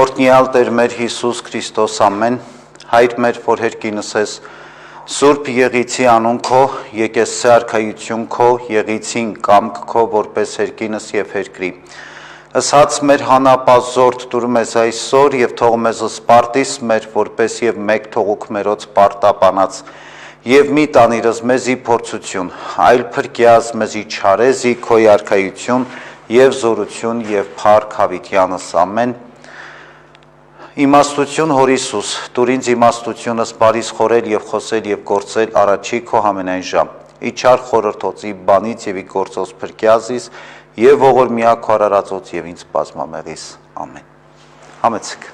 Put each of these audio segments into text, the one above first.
Օրհնյալ Տեր մեր Հիսուս Քրիստոս ամեն, Հայր մեր, որ հերկինս ես, Սուրբ Եղիցի անուն քո, եկեսցե արքայություն քո, Եղիցին կամք քո, որպես հերկինս եւ հերկրի։ Ըսած մեր հանապազորդ դուր մեզ այսօր եւ թող մեզ սպարտիս մեր, որպես եւ մեկ թողուք մերոց պարտապանած, եւ մի տանիրս մեզի փորձություն, այլ փրկյազ մեզի չարեզի քո արքայություն եւ զորություն եւ փառք հավիտյանս ամեն։ Իմաստություն հոր Հիսուս, դուր ինձ իմաստությունս բարիս խորել եւ խոսել եւ գործել առաջի քո ամենայն ժամ։ Իչար խորհրդոցի բանից եւ ի գործոս փրկյազիս եւ ողորմյա քո արարածոց եւ ինձ բազմամեղիս։ Ամեն։ Համեցեք։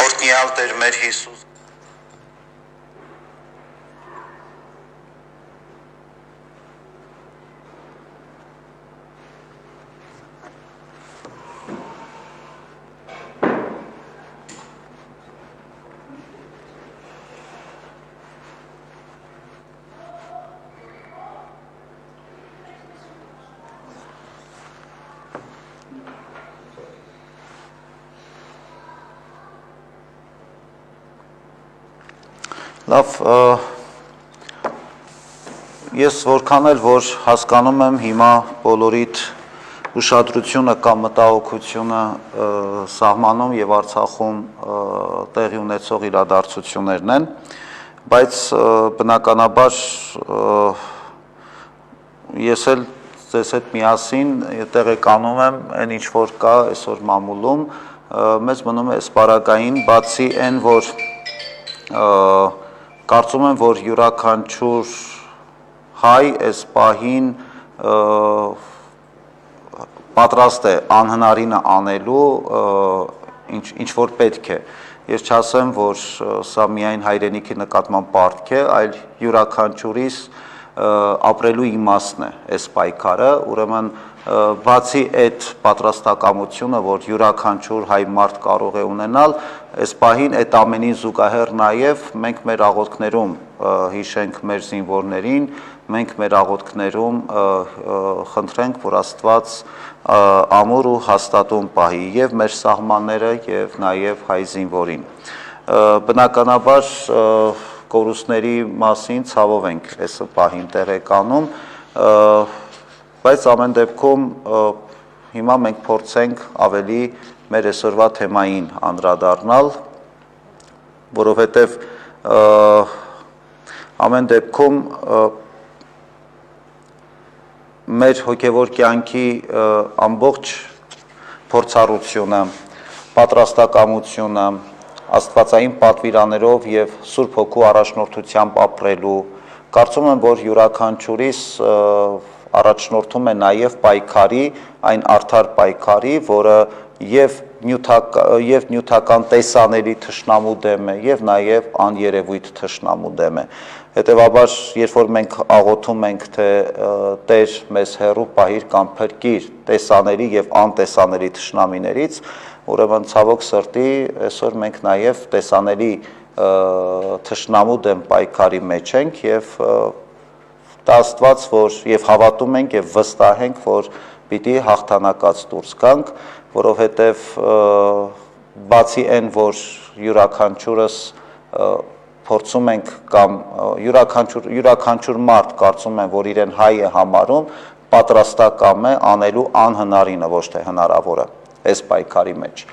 Օրհնյալ Տեր մեր Հիսուս Լավ, ես որքան էլ որ հասկանում եմ հիմա բոլորիդ ուշադրությունը կամ մտահոգությունը սահմանում եւ Արցախում տեղի ունեցող իրադարձություններն են, բայց բնականաբար ես էլ ձեզ հետ միասին տեղեկանում եմ այն ինչ որ կա այսօր մամուլում, մեզ մնում է սպառակային, բացի այն որ կարծում եմ, որ յուրաքանչյուր հայ այս պահին պատրաստ է անհնարինը անելու, ինչ որ պետք է։ Ես չասեմ, որ սա միայն հայրենիքի նկատմամբ պարտք է, այլ յուրաքանչյուրիս ապրելու իմաստն է այս պայքարը, ուրեմն բացի այդ պատրաստակամությունը, որ յուրաքանչյուր հայ մարդ կարող է ունենալ, այս պահին այդ ամենին զուգահեռ նաև մենք մեր աղոթքներում հիշենք մեր զինվորներին, մենք մեր աղոթքներում խնդրենք, որ Աստված ամուր ու հաստատուն պահի եւ մեր սահմանները եւ նաև հայ զինվորին։ Բնականաբար կորուստների մասին ցավով ենք այս պահին տեղեկանում, բայց ամեն դեպքում հիմա մենք փորձենք ավելի մեր այսօրվա թեմային անդրադառնալ, որովհետև ամեն դեպքում մեր հոգևոր կյանքի ամբողջ փորձառությունը, պատրաստակամությունը, աստվածային պատվիրաններով եւ Սուրբ Հոգու առաջնորդությամբ ապրելու։ Կարծում եմ, որ յուրաքանչյուրիս առաջնորդում է նաև պայքարի, այն արդար պայքարի, որը եւ նյութական տեսանելի թշնամու դեմ է եւ նաեւ աներևույթ թշնամու դեմ է։ Հետևաբար, երբ որ մենք աղոթում ենք, թե Տեր մեզ հեռու պահիր կամ փրկիր տեսանելի եւ անտեսանելի թշնամիներից, ուրեմն ցավոք սրտի այսօր մենք նաեւ տեսանելի թշնամու դեմ պայքարի մեջ ենք եւ դա Աստված, որ եւ հավատում ենք եւ վստահ ենք, որ պիտի հաղթանակած դուրս գանք, որովհետեւ բացի այն, որ յուրաքանչյուրս փորձում ենք կամ յուրաքանչյուր մարդ կարծում եմ, որ իրեն հայ է համարում, պատրաստակամ է անելու անհնարինը, ոչ թե հնարավորը այս պայքարի մեջ։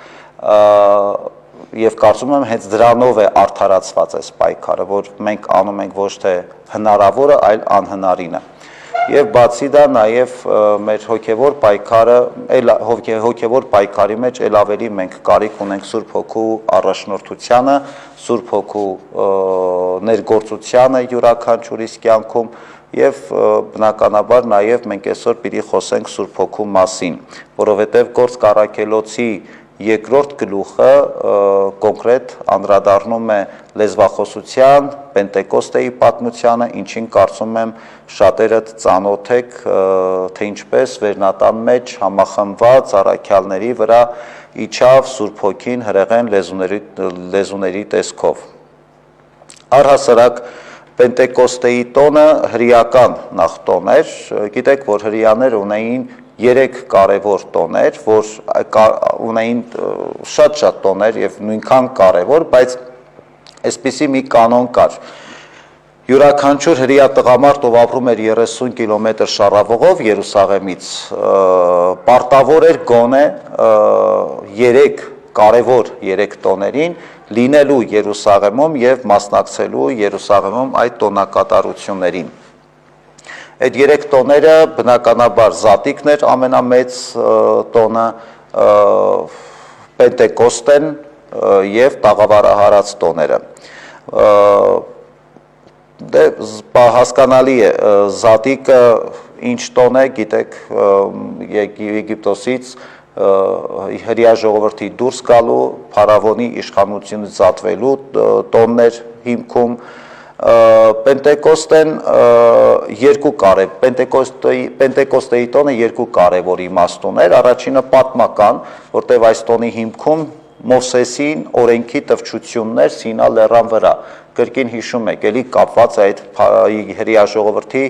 Եվ կարծում եմ հենց դրանով է արդարացված այս պայքարը, որ մենք անում ենք ոչ թե հնարավորը, այլ անհնարինը։ Եվ բացի դա նաև մեր հոգևոր պայքարի մեջ էլ ավելի մենք կարիք ունենք Սուրբ Հոգու առաջնորդությանը, Սուրբ Հոգու ներգործությանը յուրաքանչյուրիս կյանքում եւ բնականաբար նաև մենք այսօր պիտի խոսենք Սուրբ Հոգու մասին, որովհետեւ Գործք առաքելոցի երկրորդ գլուխը կոնկրետ անդրադառնում է լեզվախոսության, Պենտեկոստեի պատմությանը, ինչին կարծում եմ շատերդ ծանոթ եք, թե ինչպես վերնատան մեջ համախմբված առաքյալների վրա իջավ Սուրբ Հոգին հրեղեն լեզուների տեսքով։ Առհասարակ Պենտեկոստեի տոնը հրեական նախ տոն էր, գիտեք, որ հրեաները ունեին 3 կարևոր տոներ, որ ունեին շատ տոներ եւ նույնքան կարևոր, բայց այսպիսի մի կանոն կար։ Յուրաքանչյուր հրեա տղամարդ, ով ապրում էր 30 կիլոմետր շառավղով Երուսաղեմից, պարտավոր էր գոնե 3 կարևոր 3 տոներին լինելու Երուսաղեմում եւ մասնակցելու Երուսաղեմում այդ տոնակատարություններին։ Այդ 3 տոները բնականաբար Զատիկն էր ամենամեծ տոնը, Պենտեկոստեն եւ տաղավարահարած տոները։ Դե հասկանալի է, Զատիկը ինչ տոն է, գիտեք, Եգիպտոսից հրեա ժողովրդի դուրս գալու, փարավոնի իշխանությունից զատվելու տոններ հիմքում, Պենտեկոստեն Պենտեկոստեի տոնը 2 կարևոր իմաստ ուներ, առաջինը պատմական, որտեղ այս տոնի հիմքում Մովսեսին օրենքի տվչություններ Սինա լեռան վրա, կրկին հիշում եք, էլի կապված այդ հրեա ժողովրդի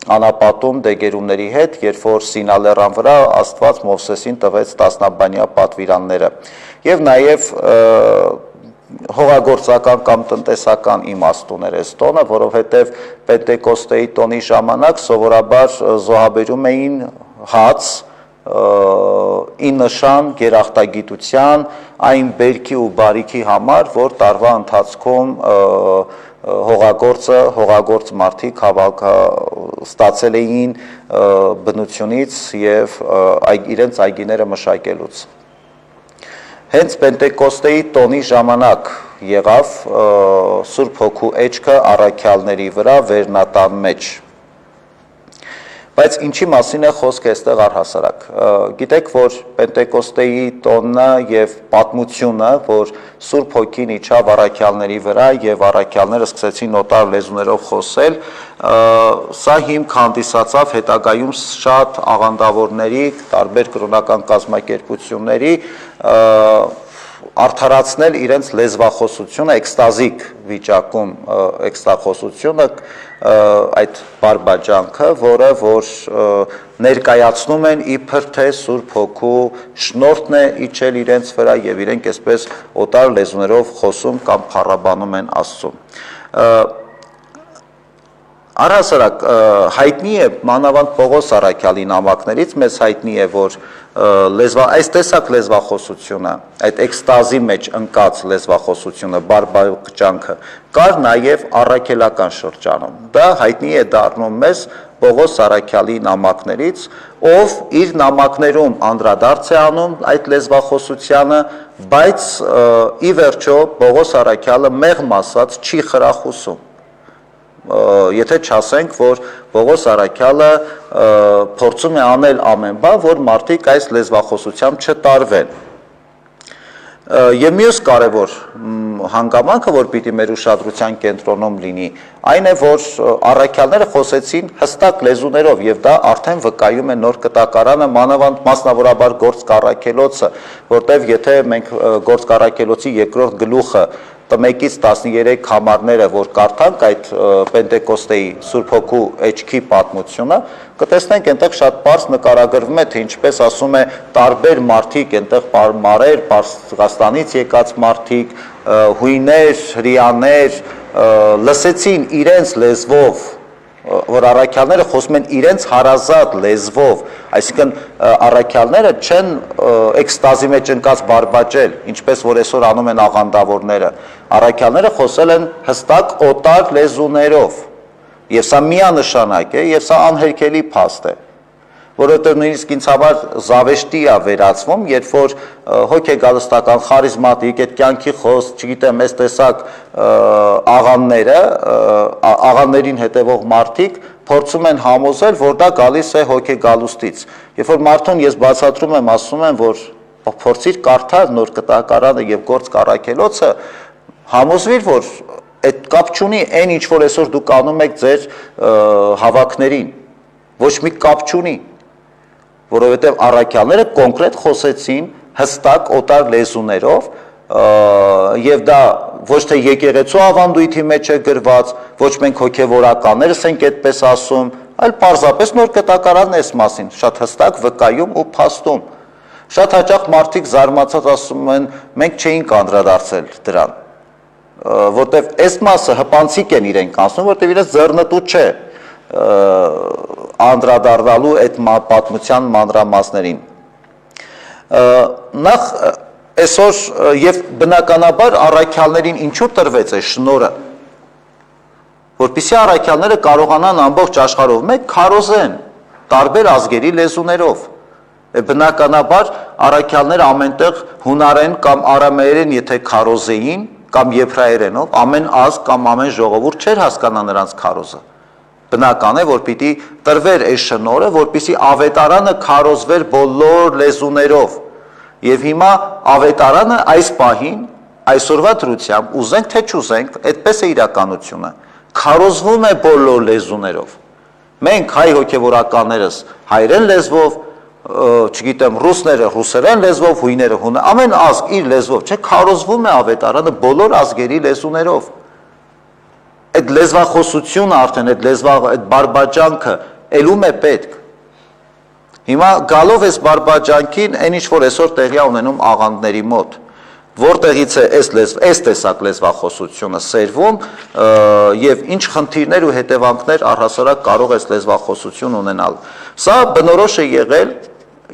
անապատում դեգերումների հետ, երբ որ Սինա լեռան վրա Աստված Մովսեսին տվեց 10-բանյա պատվիրանները, եւ նաեւ հողագործական կամ տնտեսական իմաստ ուներ այս տոնը, որովհետև Պենտեկոստեի տոնի ժամանակ սովորաբար զոհաբերում էին հաց, ի նշան գերախտագիտության, այն բերքի ու բարիքի համար, որ տարվա ընթացքում հողագործ մարդիկ ստացել էին բնությունից եւ իրենց այգիները մշակելուց։ Հենց Պենտեկոստեի տոնի ժամանակ եղավ Սուրբ Հոգու էջքը առաքյալների վրա վերնատան մեջ։ Բայց ինչի մասին է խոսքը այստեղ առհասարակ։ Գիտեք, որ Պենտեկոստեի տոնը եւ պատմությունը, որ Սուրբ Հոգին իջավ առաքյալների վրա եւ առաքյալները սկսեցին նոտար լեզուներով խոսել, սա հիմք հանդիսացավ հետագայում շատ աղանդավորների, տարբեր կրոնական կազմակերպությունների արդարացնել իրենց լեզվախոսությունը, էքստազիկ վիճակում էքստախոսությունը, այդ բարբաջանքը, որը որ ներկայացնում են իբր թե Սուրբ Հոգու շնորհն է իջել իրենց վրա եւ իրենք այսպես օտար լեզուներով խոսում կամ փառաբանում են Աստծուն։ Առհասարակ հայտնի է մանավանդ Պողոս առաքյալի նամակներից մեզ հայտնի է, որ այս տեսակ լեզվախոսությունը, այդ էքստազի մեջ ընկած լեզվախոսությունը, բարբաջանքը կար նաև առաքելական շրջանում։ Դա հայտնի է դառնում մեզ Պողոս Սարաքյալի նամակներից, ով իր նամակներում անդրադարձ է անում այդ լեզվախոսությանը, բայց ի վերջո Պողոս Սարաքյալը մեղմ ասած չի խրախուսում։ Եթե չասենք, որ Պողոս Սարաքյալը փորձում է անել ամեն բան, որ մարդիկ այս լեզվախոսությամբ չտարվեն։ Եվ մյուս կարևոր հանգամանքը, որ պիտի մեր ուշադրության կենտրոնում լինի, այն է, որ առաքյալները խոսեցին հստակ լեզուներով, եւ դա արդեն վկայում է նոր կտակարանը, մանավանդ մասնավորաբար Գործ Առաքելոցը, որտեվ եթե մենք Գործ Առաքելոցի երկրորդ գլուխը 1-ից 13 համարները, որ կարդանք այդ Պենտեկոստեի Սուրբ Հոգու էջքի պատմությունը, կտեսնենք այնտեղ շատ պարզ նկարագրվում է, թե ինչպես ասում է տարբեր մարդիկ, այնտեղ մարեր, Պարսկաստանից եկած մարդիկ, հույներ, հրեաներ, լսեցին իրենց լեզվով, որ առաքյալները խոսում են իրենց հարազատ լեզվով, այսինքն առաքյալները չեն էքստազի մեջ ընկած բարբաճել, ինչպես որ այսօր անում են աղանդավորները, առաքյալները խոսել են հստակ օտար լեզուներով, եւ սա միանշանակ է, եւ սա անհերքելի փաստ է, որովհետև նույնիսկ ինձ համար զավեշտի է վերածվում, երբ որ հոգեգալստական, խարիզմատիկ, այդ կյանքի խոսք, չգիտեմ, այս տեսակ աղաներին հետևող մարդիկ փորձում են համոզել, որ դա գալիս է հոգեգալուստից։ Երբ որ մարդուն ես բացատրում եմ, ասում եմ, որ փորձիր կարդալ նոր կտակարանը եւ Գործ Առաքելոցը, համոզվիր, որ այդ կապ չունի այն ինչ որ այսօր դուք անում եք ձեր հավաքներին, ոչ մի կապ չունի, որովհետև առաքյալները կոնկրետ խոսեցին հստակ օտար լեզուներով եւ դա ոչ թե եկեղեցու ավանդույթի մեջ է գրված, ոչ մենք հոգեվորականներս ենք այդպես ասում, այլ պարզապես նոր կտակարանն է այս մասին, շատ հստակ վկայում ու փաստում։ Շատ հաճախ մարդիկ զարմացած ասում են, մենք չէինք անդրադարձել դրան, որտեվ այս մասը հպանցիկ են իրենք ասում, որտեվ իրենց ձեռնտու չէ անդրադառնալու այդ պատմության մանրամասներին։ Նախ այսօր եւ բնականաբար առաքյալներին ինչու տրվեց այս շնորհը, որպեսզի առաքյալները կարողանան ամբողջ աշխարհով մեկ քարոզեն տարբեր ազգերի լեզուներով։ Բնականաբար առաքյալները ամենտեղ հունարեն կամ արամեերեն եթե քարոզեին կամ եբրայերենով, ամեն ազգ կամ ամեն ժողովուրդ չէր հասկանա նրանց քարոզը։ Բնական է, որ պիտի տրվեր այս շնորհը, որպեսզի ավետարանը քարոզվեր բոլոր լեզուներով։ Եվ հիմա ավետարանը այս պահին, այսօրվա դրությամբ, ուզենք թե չուզենք, այդպես է իրականությունը, քարոզվում է բոլոր լեզուներով։ Մենք հայ հոգևորականներս հայերեն լեզվով, չգիտեմ, ռուսները ռուսերեն լեզվով, հույները հունը, ամեն ազգ իր լեզվով, չէ, քարոզվում է ավետարանը բոլոր ազգերի լեզուներով։ Այդ լեզվախոսությունը արդեն, այդ բարբաջանքը էլում է պետք։ Հիմա գալով այս բարբաջանքին, այն ինչ որ այսօր տեղի ունենում աղանդների մոտ, որտեղից է այս տեսակ լեզվախոսությունը սերվում եւ ինչ խնդիրներ ու հետևանքներ առհասարակ կարող է այս լեզվախոսություն ունենալ։ Սա բնորոշ է եղել,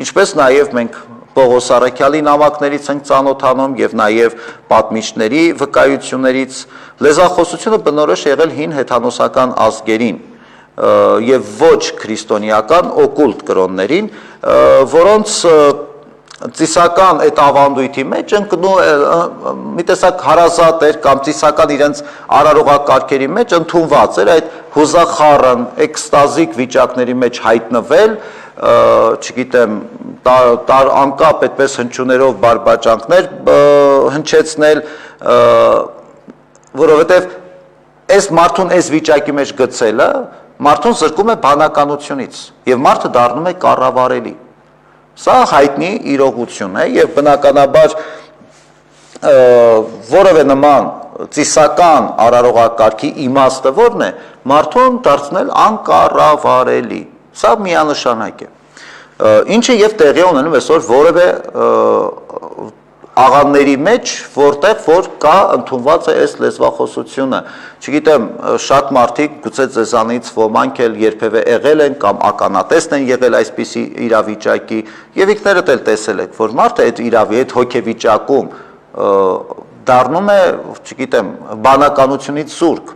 ինչպես նաեւ մենք Պողոս Սարաքյալի նամակներից ենք ծանոթանում եւ նաեւ պատմիչների վկայություններից լեզվախոսությունը բնորոշ եղել հին հեթանոսական ազգերին եւ ոչ քրիստոնեական օկուլտ կրոններին, որոնց ծիսական այդ ավանդույթի մեջ ընկնում մի տեսակ հարազատ էր կամ ծիսական իրենց արարողակարգերի մեջ ընդունված էր այդ հուզախառն էքստազիկ վիճակների մեջ հայտնվել, չգիտեմ, անկապ այդպես հնչյուներով բարբաջանքներ հնչեցնել, որովհետև այս մարդուն այս վիճակի մեջ գցելը մարդուն զրկում է բանականությունից եւ մարդը դառնում է կառավարելի։ Սա հայտնի իրողություն է եւ բնականաբար որևէ նման ծիսական արարողակարգի իմաստը որն է մարդուն դարձնել անկառավարելի։ Սա միանշանակ է։ Ինչը եւ տեղի ունենում այսօր որևէ աղանդների մեջ, որտեղ որ կա ընդունված է այս լեզվախոսությունը։ Չգիտեմ, շատ մարդիկ գուցե ձեզանից ոմանք էլ երբևէ եղել են կամ ականատեսն են եղել այսպիսի իրավիճակի եւ ինքներդ էլ տեսել եք, որ մարդը այդ այդ հոգեվիճակում դառնում է, չգիտեմ, բանականությունից զուրկ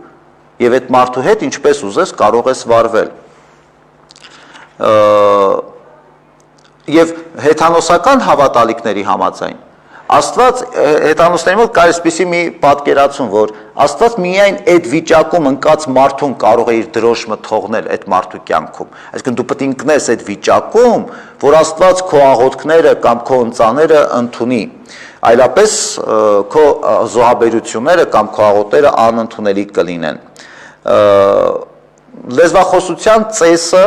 եւ այդ մարդու հետ ինչպես ուզես կարող ես վարվել։ Եվ հեթանոսական հավատալիքների համաձայն Աստված հեթանոսների մոտ կար այսպիսի մի պատկերացում, որ Աստված միայն այդ վիճակում ընկած մարդուն կարող է իր դրոշմը թողնել այդ մարդու կյանքում։ Այսինքն դու պետք է ընկնես այդ վիճակում, որ Աստված քո աղոթքները կամ քո ընծաները ընդունի, այլապես քո զոհաբերությունները կամ քո աղոթները անընդունելի կլինեն։ Լեզվախոսության ծեսը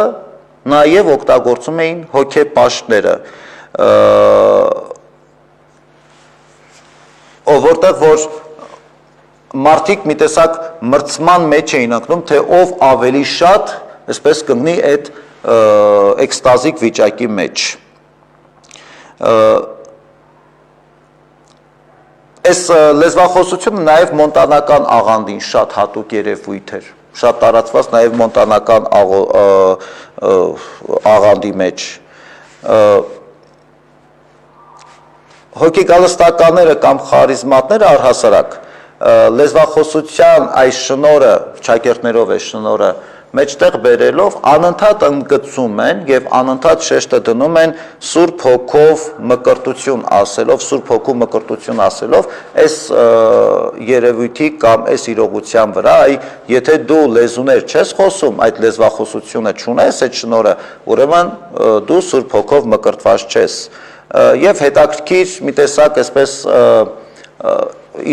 նաև օգտագործում էին հոգեպաշտները, որտեղ որ մարդիկ մի տեսակ մրցման մեջ էին ընկնում, թե ով ավելի շատ, այսպես կգնի այդ էքստազիկ վիճակի մեջ։ Այս լեզվախոսությունը նաև մոնտանական աղանդին շատ հատուկ երևույթ էր, շատ տարածված նաև մոնտանական աղանդի մեջ։ Հոգեգալստականները կամ խարիզմատները առհասարակ լեզվախոսության այս շնորը, ճակերտներով այս շնորը մեջտեղ բերելով անընդհատ ընդգծում են եւ անընդհատ շեշտը դնում են Սուրբ Հոգով մկրտություն ասելով, Սուրբ Հոգու մկրտություն ասելով այս երևույթի կամ այս իրողության վրա, եթե դու լեզուներ չես խոսում, այդ լեզվախոսությունը չունես, այդ շնորը, ուրեմն դու Սուրբ Հոգով մկրտված չես։ Եվ հետաքրքիր մի տեսակ այսպես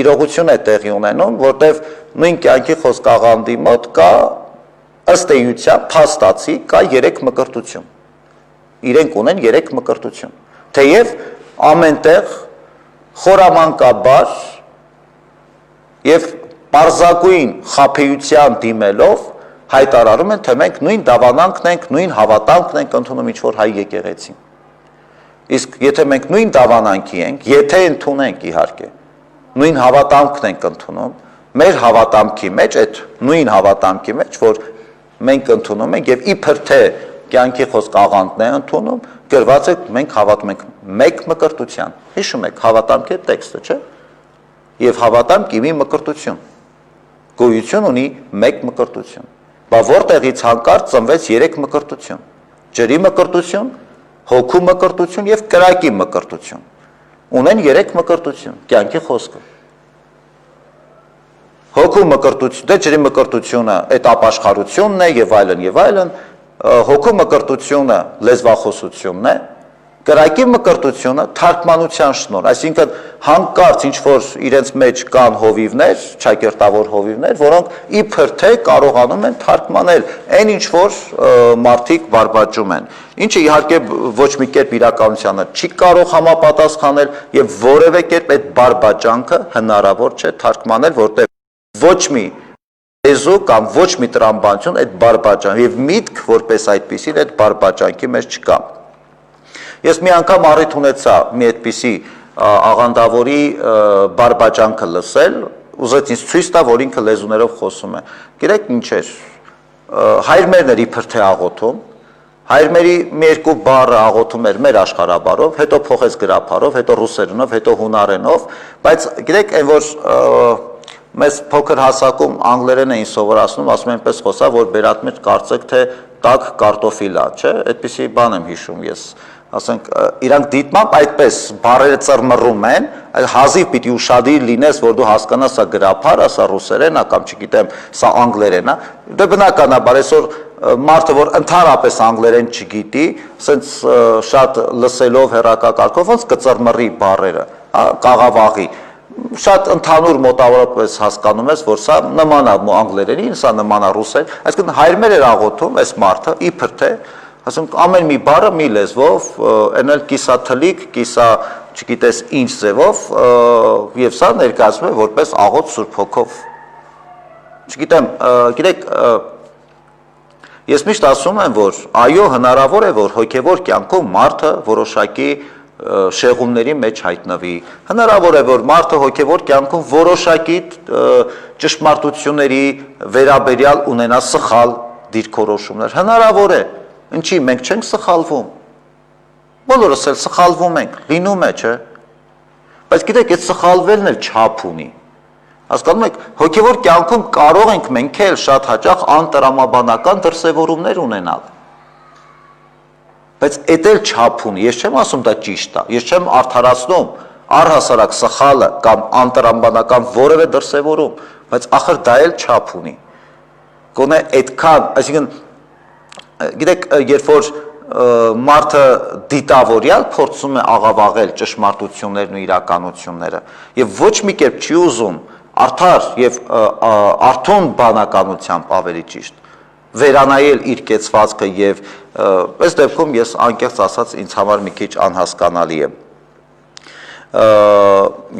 իրողություն է տեղի ունենում, որտեղ նույն կյանքի խոսքաղանդի մոտ կա ըստ էության փաստացի կա 3 մկրտություն։ Իրենք ունեն 3 մկրտություն։ Թեև ամենտեղ խորամանկաբար եւ պարզագույն խաբեության դիմելով հայտարարում են, թե մենք նույն դավանանքն ենք, նույն հավատանքն ենք ընդունում ինչ-որ հայ եկեղեցին։ Իսկ եթե մենք նույն դավանանքի ենք, եթե ընդունենք իհարկե, նույն հավատամքն ենք ընդունում, մեր հավատամքի մեջ, այդ նույն հավատամքի մեջ, որ մենք ընդունում ենք եւ իբր թե կյանքի խոսք աղանդն է ընդունում, գրված է մենք հավատում ենք մեկ մկրտության։ Հիշում եք հավատամքի տեքստը, չէ՞։ Եվ հավատամքի մի մկրտություն։ Գոյություն ունի մեկ մկրտություն։ Բա որտեղից հանկարծ ծնվեց 3 մկրտություն։ Ջրի մկրտություն, հոգու մկրտություն եւ կրակի մկրտություն։ Ունեն 3 մկրտություն, կյանքի խոսքը։ Հոգու մկրտություն, դե ջրի մկրտությունը այդ ապաշխարությունն է եւ այլն, հոգու մկրտությունը լեզվախոսությունն է, կրակի մկրտությունը թարգմանության շնորհ, այսինքն հանկարծ ինչ որ իրենց մեջ կան հովիվներ, ճակերտավոր հովիվներ, որոնք իբր թե կարողանում են թարգմանել այն ինչ որ մարդիկ բարբաճում են, ինչը իհարկե ոչ մի կերպ իրականությանը չի կարող համապատասխանել եւ որևէ կերպ այդ բարբաճանքը հնարավոր չէ թարգմանել, որտեղ ոչ մի լեզու կամ ոչ մի տրամաբանություն այդ բարբաճան եւ միտք որպես այդպիսին այդ բարբաճանքի մեջ չկա։ Ես մի անգամ առիթ ունեցա մի այդպիսի աղանդավորի բարբաճանքը լսել, ուզեց ինձ ցույց տա, որ ինքը լեզուներով խոսում է։ Գիտեք ինչ էր, հայրմերն էր իբր թե աղոթում, հայրմերի մի երկու բառը աղոթում էր մեր աշխարհաբարով, հետո փոխեց գրաբարով, հետո ռուսերենով, հետո հունարենով, բայց գիտեք այն որ մեզ փոքր հասակում անգլերեն էին սովորացնում, ասում այնպես խոսա, որ բերատմիջ կարծեք թե տաք կարտոֆիլա, չէ, այդպիսի բան եմ հիշում ես, ասենք իրանք դիտմամբ այդպես բառերը ծռմռում են, հազիվ պիտի ուշադիր լինես, որ դու հասկանաս սա գրաբար, սա ռուսերեն է կամ չգիտեմ, սա անգլերեն է, դե բնականաբար այսօր մարդը որ ընդհանրապես անգլերեն չգիտի, ասենց շատ լսելով հեռակակարգով ոնց կծռմռի բառերը, կաղավաղի շատ ընդհանուր մոտավորապես հասկանում ես, որ սա նման է անգլերենին, սա նման է ռուսերեն, այսինքն հայրմեր էր աղոթում այս մարդը, իբր թե, ասենք ամեն մի բառը մի լեզվով, այն էլ կիսա թլիկ, կիսա չգիտես ինչ ձևով, եւ սա ներկայացվում է որպես աղոթ Սուրբ Հոգով։ Չգիտեմ, գիտեք, ես միշտ ասում եմ, որ այո, հնարավոր է, որ հոգեվոր կյանքում մարդը որոշակի շեղումների մեջ հայտնվի։ Հնարավոր է, որ մարդը հոգևոր կյանքում որոշակի ճշմարտությունների վերաբերյալ ունենա սխալ դիրքորոշումներ։ Հնարավոր է, ինչի մենք չենք սխալվում։ Բոլորս էլ սխալվում ենք, լինում է, չէ։ Բայց գիտեք, այդ սխալվելն էլ չափ ունի։ Հասկանում եք, հոգևոր կյանքում կարող ենք մենք էլ շատ հաճախ անտրամաբանական դրսևորումներ ունենալ։ բայց էդ էլ չափ ունի, ես չեմ ասում դա ճիշտ է, ես չեմ արդարացնում առհասարակ սխալը կամ անտրամաբանական որևէ դրսևորում, բայց ախր դա էլ չափ ունի։ Գոնե այդքան, այսինքն գիտեք, երբ որ մարդը դիտավորյալ փորձում է աղավաղել ճշմարտություններն ու իրականությունները եւ ոչ մի կերպ չի ուզում արդար եւ արթուն բանականությամբ ավելի ճիշտ վերանայել իր կեցվածքը եւ այս դեպքում ես անկեղծ ասած ինձ համար մի քիչ անհասկանալի է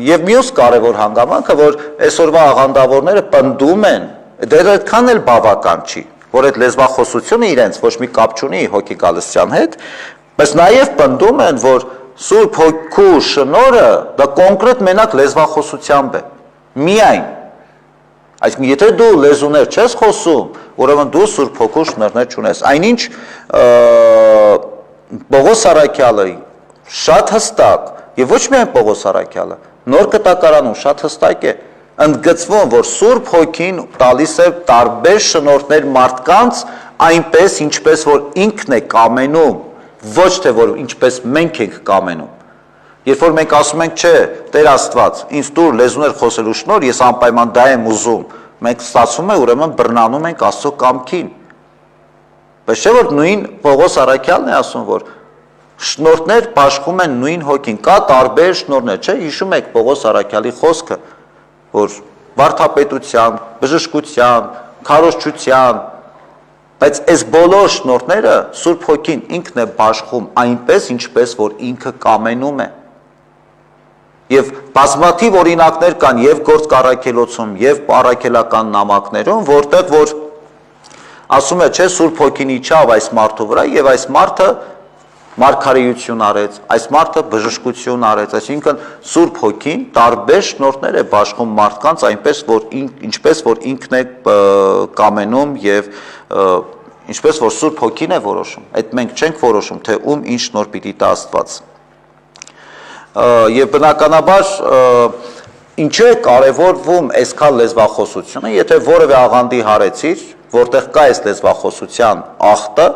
եւ մյուս կարեւոր հանգամանքը որ այսօրվա աղանդավորները պնդում են դեռ այդքան էլ բավական չի որ այդ լեզվախոսությունը իրենց ոչ մի կապ չունի Հոգի Գալստյան հետ, բայց նաև պնդում են, որ Սուրբ Հոգու շնորհը դա կոնկրետ մենակ լեզվախոսությամբ է։ Միայն։ Այսինքն եթե դու լեզուներ չես խոսում, ուրեմն դու Սուրբ Հոգու շնորհներ չունես։ Այնինչ Պողոս Առաքյալը շատ հստակ, եւ ոչ միայն Պողոս Առաքյալը, Նոր Կտակարանում շատ հստակ է ընդգծվում, որ Սուրբ Հոգին տալիս է տարբեր շնորհներ մարդկանց, այնպես ինչպես որ ինքն է կամենում, ոչ թե որ ինչպես մենք ենք կամենում։ Երբ որ մենք ասում ենք, չէ, Տեր Աստված, ինձ տուր լեզուներ խոսելու շնորհ, ես անպայման դա եմ ուզում, մենք ստացվում է ուրեմն բռնանում ենք Աստծո կամքին։ Բայց չէ որ նույն Պողոս Առաքյալն է ասում, որ շնորհներ բաշխում են նույն Հոգին, կա տարբեր շնորհներ, չէ, հիշում եք Պողոս Առաքյալի խոսքը, որ վարդապետության, բժշկության, քարոզչության, բայց այս բոլոր շնորհները Սուրբ Հոգին ինքն է բաշխում այնպես, ինչպես որ ինքը կամենում է։ Եվ բազմաթիվ օրինակներ կան եւ Գործք առաքելոցում, եւ առաքելական նամակներում, որտեղ որ ասում է, չէ, Սուրբ Հոգին իջավ այս մարդու վրա եւ այս մարդը մարգարեություն արեց, այս մարդը բժշկություն արեց, այսինքն Սուրբ Հոգին տարբեր շնորհներ է բաշխում մարդկանց այնպես որ ինչպես որ ինքն է կամենում եւ ինչպես որ Սուրբ Հոգին է որոշում, այդ մենք չենք որոշում, թե ում ինչ շնորհ պիտի տա Աստված։ Եվ բնականաբար ինչու է կարևորվում այսքան լեզվախոսությունը, եթե որևէ աղանդի հարեցիր, որտեղ կա այս լեզվախոսության ախտը,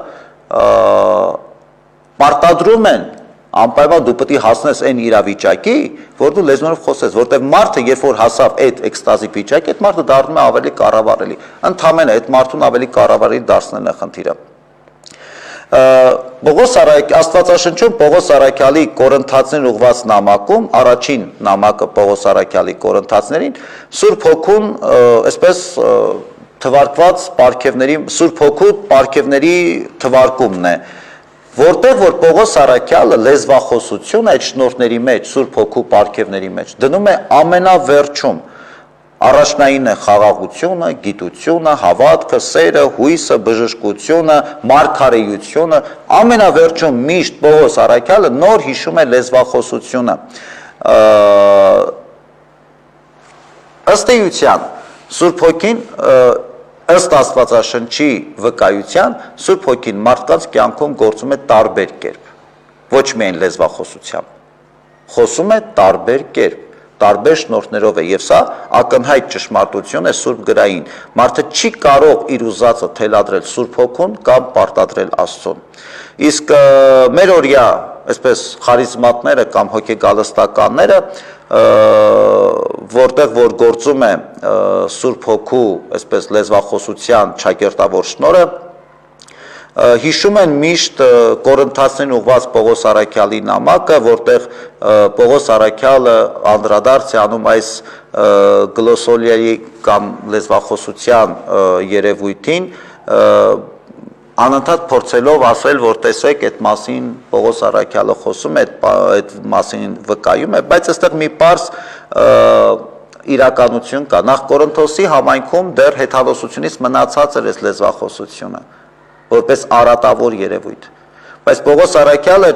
պարտադրում են անպայման դու պետք է հասնես այն իրավիճակի, որ դու լեզուներով խոսես, որտեղ մարդը երբ որ հասավ այդ էքստազի վիճակի, այդ մարդը դառնում է ավելի կառավարելի։ Ընդհանրապես այդ մարդուն ավելի կառավարելի դարձնելն է խնդիրը։ Աստվածաշնչում Պողոս Առաքյալի Կորինթացիներին ուղված նամակում, առաջին նամակը Պողոս Առաքյալի Կորինթացիներին, Սուրբ Հոգուն, այսպես թվարկված պարգևների, Սուրբ Հոգու պարգևների թվարկումն է, որտեղ որ Պողոս Առաքյալը լեզվախոսությունը այդ շնորհների մեջ, Սուրբ Հոգու պարգևների մեջ դնում է ամենավերջում, առաջնային է խաղաղությունը, գիտությունը, հավատքը, սերը, հույսը, բժշկությունը, մարգարեությունը, ամենավերջում միշտ Պողոս Առաքյալը նոր հիշում է լեզվախոսությունը։ Ըստ էության, Սուրբ Հոգին ըստ Աստվածաշնչի վկայության, Սուրբ Հոգին մարդկանց կյանքում գործում է տարբեր կերպ, ոչ միայն լեզվախոսությամբ, խոսում է տարբեր կերպ, տարբեր շնորհներով է եւ սա ակնհայտ ճշմարտություն է Սուրբ գրային։ Մարդը չի կարող իր ուզածը թելադրել Սուրբ Հոգուն կամ պարտադրել Աստծուն։ Իսկ մեր օրյա, այսպես խարիզմատները կամ հոգեգալստականները, որտեղ որ գործում է Սուրբ Հոգու, այսպես լեզվախոսության ճակերտավոր շնորհը, հիշում են միշտ Կորինթացիներին ուղված Պողոս Առաքյալի նամակը, որտեղ Պողոս Առաքյալը անդրադարձ է անում այս գլոսոլիայի կամ լեզվախոսության երևույթին, անընդհատ փորձելով ասել, որ տեսեք այդ մասին Պողոս Առաքյալը խոսում է, այդ մասին վկայում է, բայց այստեղ մի պարզ իրականություն կա։ Նախ Կորինթոսի համայնքում դեռ հեթանոսությունից մնացած էր այս լեզվախոսությունը, որպես արատավոր երևույթ, բայց Պողոս Առաքյալը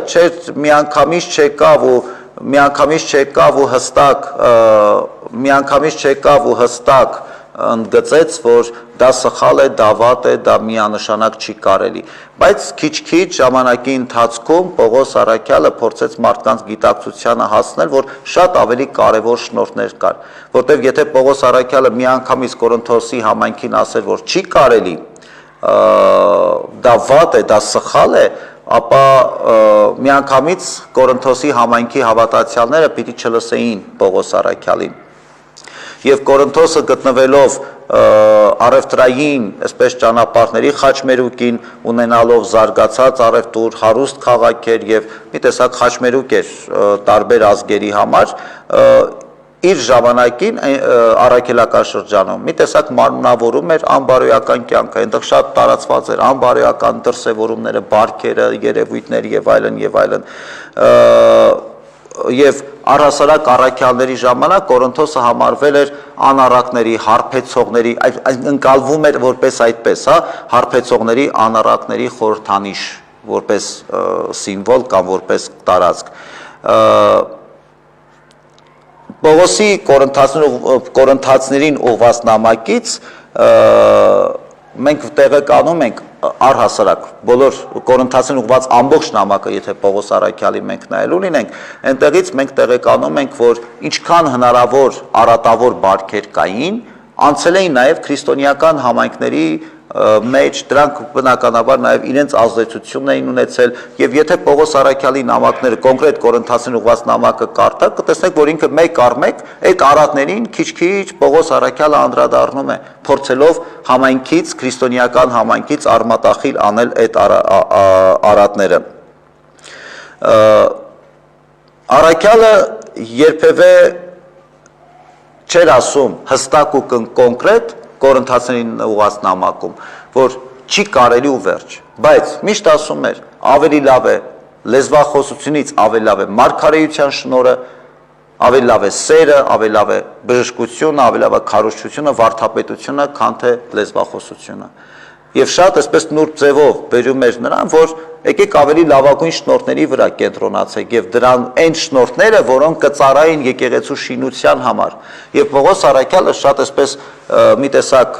միանգամից չեկավ ու հստակ ընդգծեց, որ դա սխալ է, դա վատ է, դա միանշանակ չի կարելի, բայց քիչ-քիչ ժամանակի ընթացքում Պողոս Առաքյալը փորձեց մարդկանց գիտակցությանը հասնել, որ շատ ավելի կարևոր շնորհներ կար, որտեղ եթե Պողոս Առաքյալը միանգամից Կորինթոսի համայնքին ասեր, որ չի կարելի, դա վատ է, դա սխալ է, ապա միանգամից Կորինթոսի համայնքի հավատացյալները պիտի չլսեին Պողոս Առաքյալին։ Եվ Կորինթոսը գտնվելով առևտրային, այսպես ճանապարհների խաչմերուկին, ունենալով զարգացած առևտուր, հարուստ քաղաք էր եւ մի տեսակ խաչմերուկ էր տարբեր ազգերի համար, իր ժամանակին առաքելական շրջանում մի տեսակ մարմնավորում էր անբարոյական կյանքը, այնտեղ շատ տարածված էր անբարոյական դրսևորումները, բարքերը, երևույթները եւ այլն եւ այլն, եւ առհասարակ առաքյալների ժամանակ Կորինթոսը համարվել էր անառակների, հարբեցողների, ընկալվում էր որպես այդպես, հա, հարբեցողների, անառակների խորհրդանիշ, որպես սիմվոլ կամ որպես տարածք։ Պողոսի Կորինթացիներին ուղված նամակից մենք տեղեկանում ենք առհասարակ բոլոր Կորինթացին ուղված ամբողջ նամակը, եթե Պողոս Առաքյալի մենք նայելու լինենք, այնտեղից մենք տեղեկանում ենք, որ ինչքան հնարավոր առատավոր բարքեր կային, անցել էին նաև քրիստոնեական համայնքների մեջ, դրանք բնականաբար նաև իրենց ազդեցությունն էին ունեցել, եւ եթե Պողոս Առաքյալի նամակները, կոնկրետ Կորինթացին ուղված նամակը կարդաք, կտեսնեք, որ ինքը մեկ առ մեկ այդ առատներին քիչ-քիչ Պողոս Առաքյալը անդրադառնում է, փորձելով համայնքից, քրիստոնեական համայնքից արմատախիլ անել այդ առատները։ Առաքյալը երբևէ չէր ասում հստակ ու կոնկրետ Կորինթացիներին ուղված նամակում, որ չի կարելի ու վերջ, բայց միշտ ասում էր ավելի լավ է լեզվախոսությունից, ավելի լավ է մարգարեության շնորհը, ավելի լավ է սերը, ավելի լավ է բժշկությունը, ավելի լավ է քարոզչությունը, վարդապետությունը, քան թե լեզվախոսությունը։ Եվ շատ այսպես նուրբ ձևով բերում էր նրան, որ եկեք ավելի լավագույն շնորհների վրա կենտրոնացեք եւ դրան այն շնորհները, որոնք կծառայեն եկեղեցու շինության համար։ Եվ Պողոս Առաքյալը շատ այսպես մի տեսակ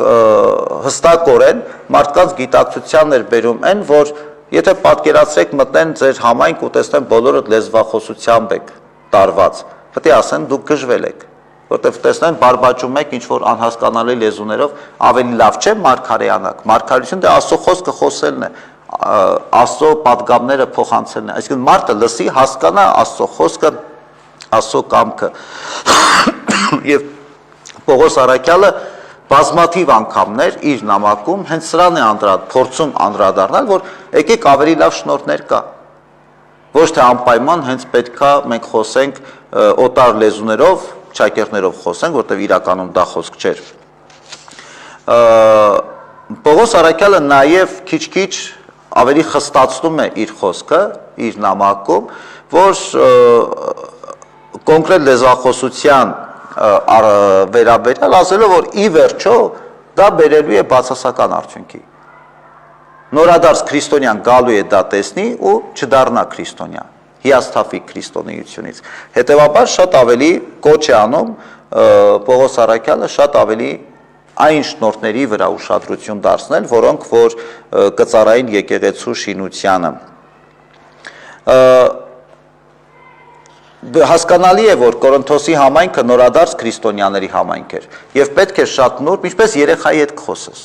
հստակորեն մարդկանց գիտակցությանն էր բերում այն, որ եթե պատկերացրեք մտնեն ձեր համայնք ու տեսնեն բոլորը լեզվախոսությամբ եք տարված, պետք է ասեն դուք գժվել եք, որտեղ տեսնեն բարբաճում եք ինչ-որ անհասկանալի լեզուներով, ավելի լավ չէ մարգարեանակ, մարգարեություն դե Աստծո խոսքը խոսելն է, Աստծո պատգամները փոխանցելն է, այսինքն մարդը լսի, հասկանա Աստծո խոսքը, Աստծո կամքը։ Եվ Պողոս Առաքյալը բազմաթիվ անգամներ իր նամակում հենց սրան է փորձում անդրադառնալ, որ եկեք ավելի լավ շնորհներ կա։ Ոչ թե անպայման հենց պետքա մենք խոսենք օտար լեզուներով, ճակերտներով խոսենք, որտեղ իրականում դա խոսք չէր։ Պողոս Առաքյալը նաև քիչ-քիչ ավելի խստացնում է իր խոսքը, իր նամակում, որ կոնկրետ լեզվախոսության վերաբերյալ ասելով, որ ի վերջո դա բերելու է բացասական արդյունքի։ Նորադարձ քրիստոնյան գալու է դա տեսնի ու չդառնա քրիստոնյա, հիասթափի քրիստոնեությունից։ Հետևաբար շատ ավելի կոչ է անում Պողոս Առաքյալը շատ ավելի այն շնորհների վրա ուշադրություն դարձնել, որոնք որ կծառայեն եկեղեցու շինությանը։ Հասկանալի է, որ Կորինթոսի համայնքը նորադարձ քրիստոնյաների համայնք էր եւ պետք է շատ նուրբ, ինչպես երեխայի հետ խոսես։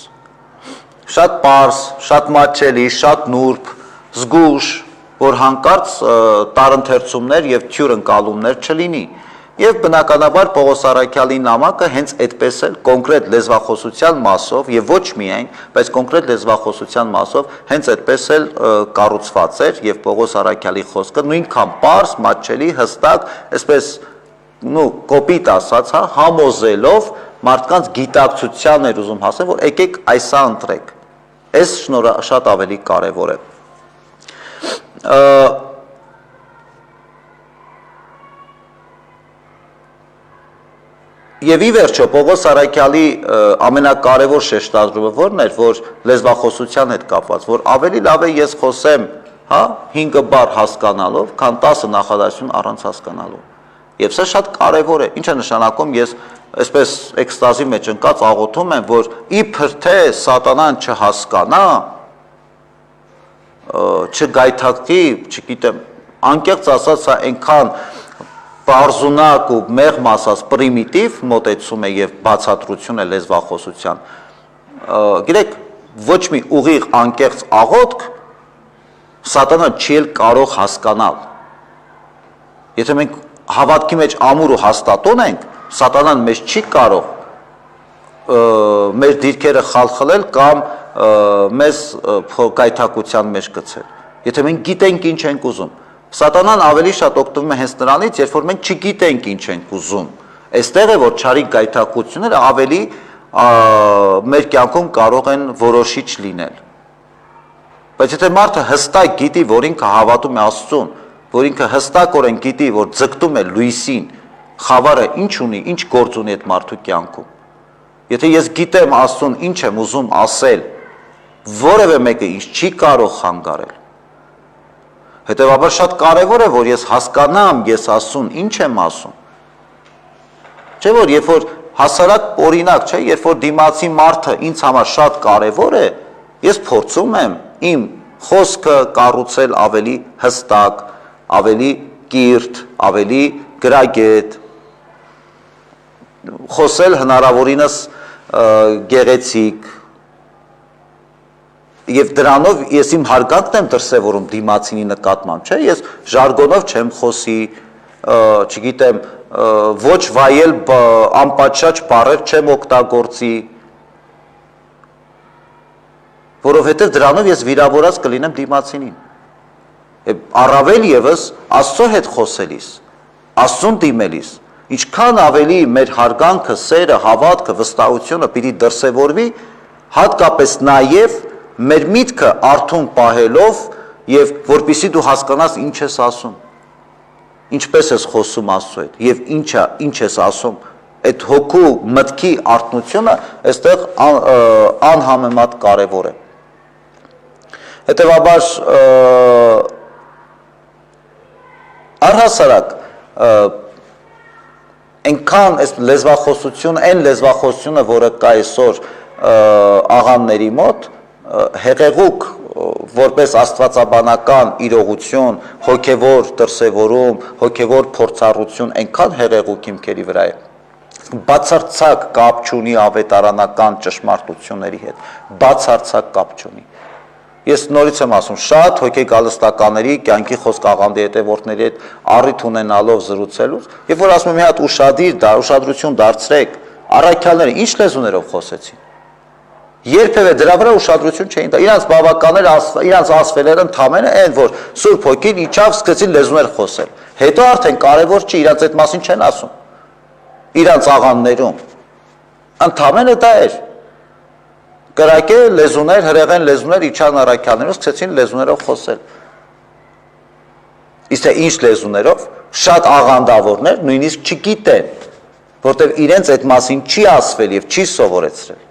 Շատ պարզ, շատ մատչելի, շատ նուրբ, զգուշ, որ հանկարծ տարընթերցումներ եւ թյուրընկալումներ չլինի։ Եվ բնականաբար Պողոս Առաքյալի նամակը հենց այդպես էլ կոնկրետ լեզվախոսության մասով եւ ոչ միայն, բայց կոնկրետ լեզվախոսության մասով հենց այդպես էլ կառուցված էր եւ Պողոս Առաքյալի խոսքը նույնքան պարզ, մատչելի, հստակ, այսպես կոպիտ ասած, հա, համոզելով մարդկանց գիտակցությանն էր ուզում հասնել, որ եկեք այսա ընտրեք։ Այս շնորհը շատ ավելի կարեւոր է։ Եվ ի վերջո Պողոս Առաքյալի ամենակարևոր շեշտադրումը որն էր, որ լեզվախոսության հետ կապված, որ ավելի լավ է ես խոսեմ, հա, 5 բառ հասկանալով, քան 10 նախադասություն առանց հասկանալու։ Եվ սա շատ կարևոր է։ Ինչ է նշանակում ես այսպես էքստազի մեջ ընկած աղոթում եմ, որ իբր թե սատանան չհասկանա, չգայթակղի, չգիտեմ, անկեղծ ասած սա այնքան պարզունակ ու մեղմ ասած պրիմիտիվ մոտեցում է եւ բացատրություն է լեզվախոսության։ Գիտեք, ոչ մի ուղիղ անկեղծ աղոթք Սատանան չի էլ կարող հասկանալ։ Եթե մենք հավատքի մեջ ամուր ու հաստատուն ենք, սատանան մեզ չի կարող մեր դիրքերը խալխլել կամ մեզ կայթակության մեջ գցել։ Եթե մենք գիտենք ինչ ենք ուզում, սատանան ավելի շատ օգտվում է հենց նրանից, երբ որ մենք չգիտենք ինչ ենք ուզում։ Այստեղ է որ չարի կայթակությունները ավելի մեր կյանքում կարող են որոշիչ լինել։ Բայց եթե մարդը հստակ գիտի, որ ինքը հավատում է Աստծուն, որ ինքը հստակորեն գիտի, որ ձգտում է լույսին, խավարը ինչ ունի, ինչ գործ ունի այդ մարդու կյանքում։ Եթե ես գիտեմ Աստծուն ինչ եմ ուզում ասել, որևէ մեկը ինձ չի կարող խանգարել։ Հետևաբար շատ կարևոր է, որ ես հասկանամ ես Աստծուն ինչ եմ ասում։ Չէ՞ որ երբ որ հասարակ օրինակ, չէ, երբ որ դիմացի մարդը ինձ համար շատ կարևոր է, ես փորձում եմ իմ խոսքը կառուցել ավելի հստակ, ավելի կիրթ, ավելի գրագետ, խոսել հնարավորինս գեղեցիկ, եւ դրանով ես իմ հարգանքն եմ դրսևորում դիմացինի նկատմամբ, չէ, ես ժարգոնով չեմ խոսի, չգիտեմ, ոչ վայել անպատշաճ բառեր չեմ օգտագործի, որովհետև դրանով ես վիրավորած կլինեմ դիմացինին։ Առավել եւս Աստծո հետ խոսելիս, Աստծուն դիմելիս, ինչքան ավելի մեր հարգանքը, սերը, հավատքը, վստահությունը պիտի դրսևորվի, հատկապես նաեւ մեր միտքը արթուն պահելով եւ որպեսզի դու հասկանաս ինչ ես ասում, ինչպես ես խոսում Աստծո հետ եւ ինչ ես ասում, այդ հոգու մտքի արթնությունը այստեղ անհամեմատ կարեւոր է։ Հետևաբար առհասարակ այնքան այս լեզվախոսություն, այն լեզվախոսությունը, որը կա այսօր աղանների մոտ, հեղեղուկ որպես աստվածաբանական իրողություն, հոգևոր դրսևորում, հոգևոր փորձառություն, այնքան հեղեղուկ հիմքերի վրա է, բացարձակ կապ չունի ավետարանական ճշմարտությունների հետ, բացարձակ կապ չունի։ Ես նորից եմ ասում, շատ հոգեգալստականների, կյանքի խոսք աղանդի հետևորդների հետ առիթ ունենալով զրուցելուց, երբ որ ասում եմ մի հատ ուշադրություն դարձրեք, առաքյալները ինչ լեզուներով խոսեցին։ Երբևէ դրա վրա ուշադրություն չէին տա։ Իրանց բավականներ, իրանց ասվելերը ընդամենը այն, որ Սուրբ Հոգին իջավ, սկսեցին լեզուներ խոսել։ Հետո արդեն կարևոր չի, իրանց այդ մասին չեն ասում։ Իրանց աղանդներում։ Ընդամենը դա էր։ Կրակե լեզուներ, հրեղեն լեզուներ իջան առաքյալներով, սկսեցին լեզուներով խոսել։ Իսկ թե ինչ լեզուներով, շատ աղանդավորներ նույնիսկ չգիտեն, որտեղ իրենց այդ մասին չի ասվել եւ չի սովորեցրել։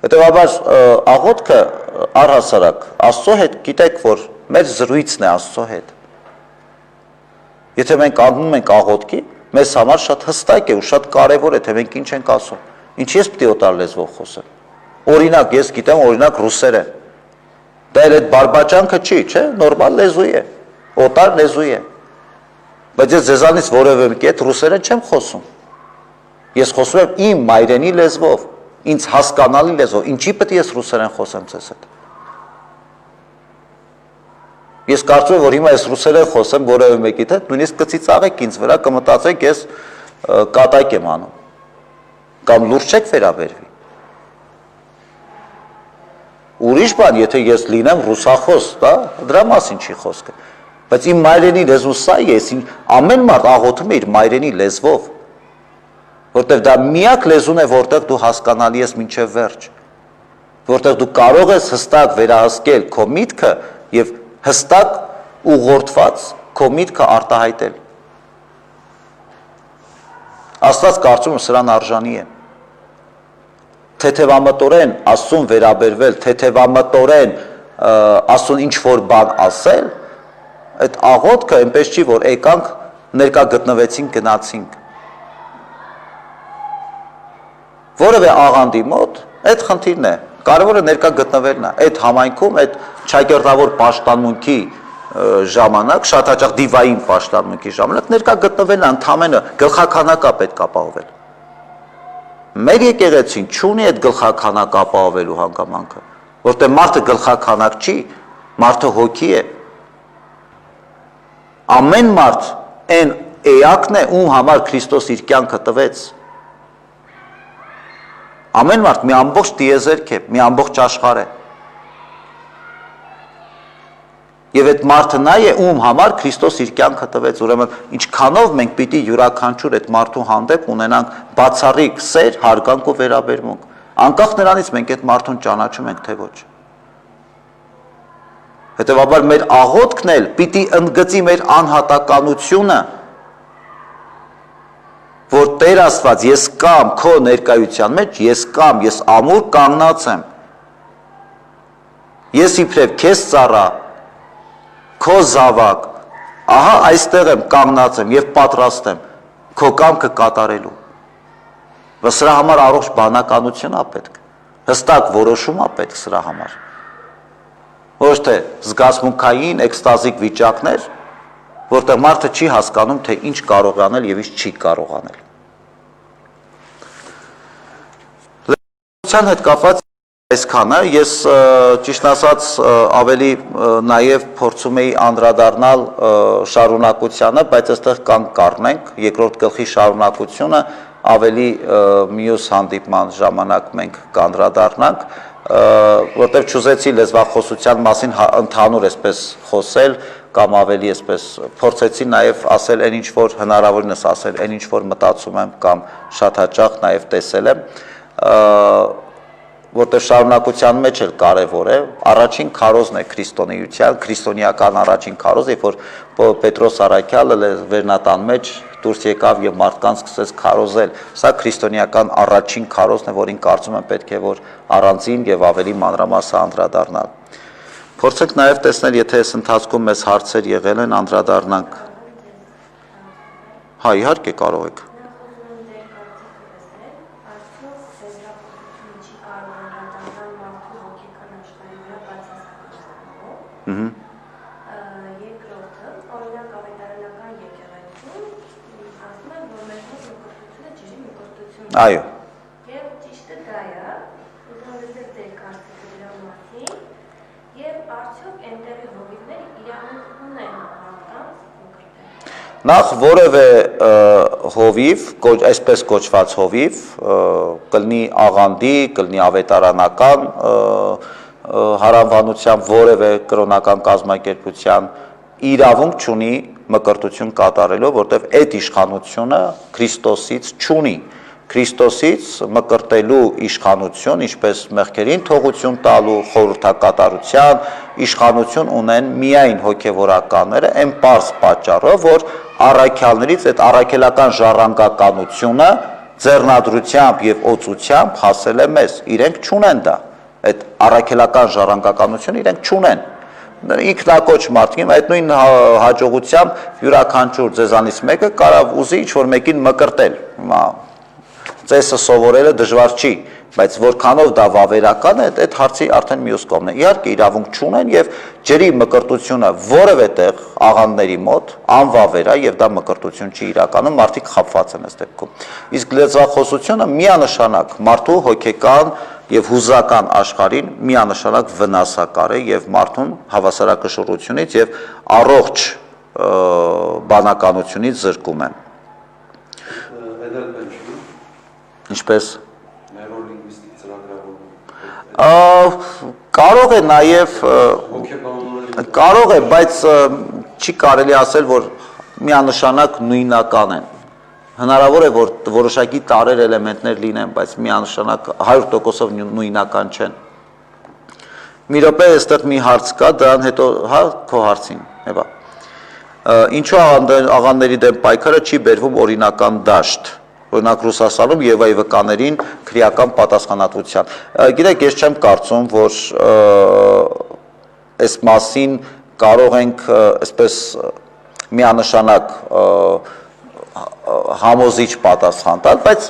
Հետևաբար աղոթքը առհասարակ Աստծո հետ գիտեք, որ մեր զրույցն է Աստծո հետ։ Եթե մենք անում ենք աղոթքի, մեզ համար շատ հստակ է ու շատ կարևոր է, թե մենք ինչ ենք ասում։ Ինչի՞ ես պիտի օտար լեզվով խոսեմ։ Օրինակ, ես գիտեմ, օրինակ ռուսերեն։ Դա էլ այդ բարբաճանքը չի, չէ՞, նորմալ լեզու է, օտար լեզու է։ Բայց ես ձեզանից որևէ մեկի հետ ռուսերեն չեմ խոսում։ Ես խոսում եմ իմ մայրենի լեզվով, ինձ հասկանալի լեզվով, ինչի պետք է ես ռուսերեն խոսեմ ձեզ հետ։ Ես կարծում եմ, որ հիմա ես ռուսերեն խոսեմ որևէ մեկի հետ, նույնիսկ կծիծաղեք ինձ վրա, կմտածեք ես կատակ եմ անում։ Կամ լուրջ չեք վերաբերվի։ Ուրիշ բան, եթե ես լինեմ ռուսախոս, դրա մասին չի խոսքը։ Բայց իմ մայրենի լեզուն սա է, ամեն մարդ աղոթում է իր մայրենի լեզվով, որտեղ դա միակ լեզուն է, որտեղ դու հասկանալի ես մինչև վերջ, որտեղ դու կարող ես հստակ վերահսկել քո միտքը եւ հստակ ուղղորդված քո միտքը արտահայտել։ Աստված կարծում եմ սրան արժանի է։ Թեթևամտորեն Աստծուն վերաբերվել, թեթևամտորեն Աստծուն ինչ-որ բան ասել, այդ աղոթքը այնպես չի, որ եկանք, ներկա գտնվեցինք, գնացինք։ Որևէ աղանդի մոտ այդ խնդիրն է, կարևորը ներկա գտնվելն է, այդ համայնքում, այդ ճակերտավոր պաշտամունքի ժամանակ, շատ հաճախ դիվային պաշտամունքի ժամանակ ներկա գտնվելն է, ընդամենը գլխաքանակա պետք է ապահովել։ Մեր եկեղեցին չունի այդ գլխաքանակ ապահովելու հանգամանքը։ որտեղ մարդը գլխաքանակ չի, մարդը հոգի է։ Ամեն մարդ այն էակն է, ում համար Քրիստոս իր կյանքը տվեց։ Ամեն մարդ մի ամբողջ տիեզերք է, մի ամբողջ աշխարհ է։ Եվ այդ մարդը նա է, ում համար Քրիստոս իր կյանքը տվեց, ուրեմն ինչքանով մենք պիտի յուրաքանչյուր այդ մարդու հանդեպ ունենանք բացառիկ սեր, հարգանք ու վերաբերմունք, անկախ նրանից մենք այդ մարդուն ճանաչում ենք թե ոչ։ Հետևաբար մեր աղոթքն էլ պիտի ընդգծի մեր անհատականությունը, որ Տեր Աստված, ես կամ քո ներկայության մեջ, ես ամուր կանգնած եմ, ես իբրև քեզ ծառա, քո զավակ, ահա այստեղ եմ կանգնած եմ եւ պատրաստ եմ քո կամքը կատարելու։ Բայց սրա համար առողջ բանականություն է պետք, հստակ որոշում է պետք սրա համար։ Ոչ թե զգացմունքային էկստազիկ վիճակներ, որտեղ մարդը չի հասկանում, թե ինչ կարող է անել եւ ինչ չի կարող անել։ Լեգիտիմության հետ կապված այսքանը, ես ճիշտ ասած ավելի նաև փորձում էի անդրադառնալ շարունակությանը, բայց այստեղ կան կառնենք, երկրորդ գլխի շարունակությունը ավելի մյուս հանդիպման ժամանակ մենք կանդրադառնանք, որտեղ չուզեցի լեզվախոսության մասին ընդհանուր այսպես խոսել կամ ավելի այսպես փորձեցի նաև ասել այն ինչ որ հնարավորինս ասել, այն ինչ որ մտածում եմ կամ շատ հաճախ նաև տեսել եմ, որտեղ շարունակության մեջ էլ կարևոր է, առաջին քարոզն է քրիստոնեության, քրիստոնեական առաջին քարոզ, երբ որ Պետրոս Առաքյալը վերնատան մեջ դուրս եկավ եւ մարդկանց սկսեց քարոզել, սա քրիստոնեական առաջին քարոզն է, որին կարծում եմ պետք է որ առանձին եւ ավելի մանրամասն անդրադառնալ։ Փորձենք նաեւ տեսնել, եթե այս ընթացքում մեզ հարցեր եղել են, անդրադառնանք։ Հա, իհարկե կարող եք։ Երկրորդը, օրինակ ավետարանական եկեղեցում, ասում են, որ մեր հետ մկրտությունը ջրի մկրտություն է։ Այո։ Եվ ճիշտը դա է, ուզում եմ լսել ձեր կարծիքը դրա մասին, եւ արդյոք այնտեղի հովիվները իրավունք ունեն մարդկանց մկրտել։ Նախ որևէ հովիվ, այսպես կոչված հովիվ, կլինի աղանդի, կլինի ավետարանական հարանվանությամբ որևէ կրոնական կազմակերպության իրավունք չունի մկրտություն կատարելով, որտեղ այդ իշխանությունը Քրիստոսից չունի։ Քրիստոսից մկրտելու իշխանություն, ինչպես մեղքերին թողություն տալու, խորհրդակատարության իշխանություն ունեն միայն հոգևորականները, այն պարզ պատճառով, որ առաքյալներից այդ առաքելական ժառանգականությունը ձեռնադրությամբ եւ օծությամբ հասել է մեզ, իրենք չունեն դա։ Այդ առաքելական ժառանգականությունը իրենք չունեն։ Ինքնակոչ մարդիկ, այդ նույն հաջողությամբ յուրաքանչյուր ձեզանից մեկը կարող ուզի ինչ-որ մեկին մկրտել։ Հիմա ծեսը սովորելը դժվար չի, բայց որքանով դա վավերական է, այդ հարցի արդեն մյուս կողմն է։ Իհարկե իրավունք չունեն եւ ջրի մկրտությունը որևէ տեղ աղանդների մոտ անվավեր է եւ դա մկրտություն չի իրականում, մարդիկ խաբված են այս դեպքում։ Իսկ լեզվախոսությունը միանշանակ մարդու հոգեկան եւ հուզական աշխարհին միանշանակ վնասակար է եւ մարդուն հավասարակշռությունից եւ առողջ բանականությունից զրկում է։ Ինչպես կարող է նաև կարող է, բայց չի կարելի ասել, որ միանշանակ նույնական են։ Հնարավոր է, որ որոշակի տարեր էլեմենտներ լինեն, բայց միանշանակ 100%-ով նույնական չեն։ Մի րոպե, այստեղ մի հարց կա, դրան հետո, հա, քո հարցին, հեվա։ Ինչու աղանդների դեմ պայքարը չի բերվում օրինական դաշտ։ Օրինակ Ռուսաստանում եւ այ վկաներին քրեական պատասխանատվության։ Գիտեք, ես չեմ կարծում, որ այս մասին կարող ենք այսպես միանշանակ համոզիչ պատասխան տալ, բայց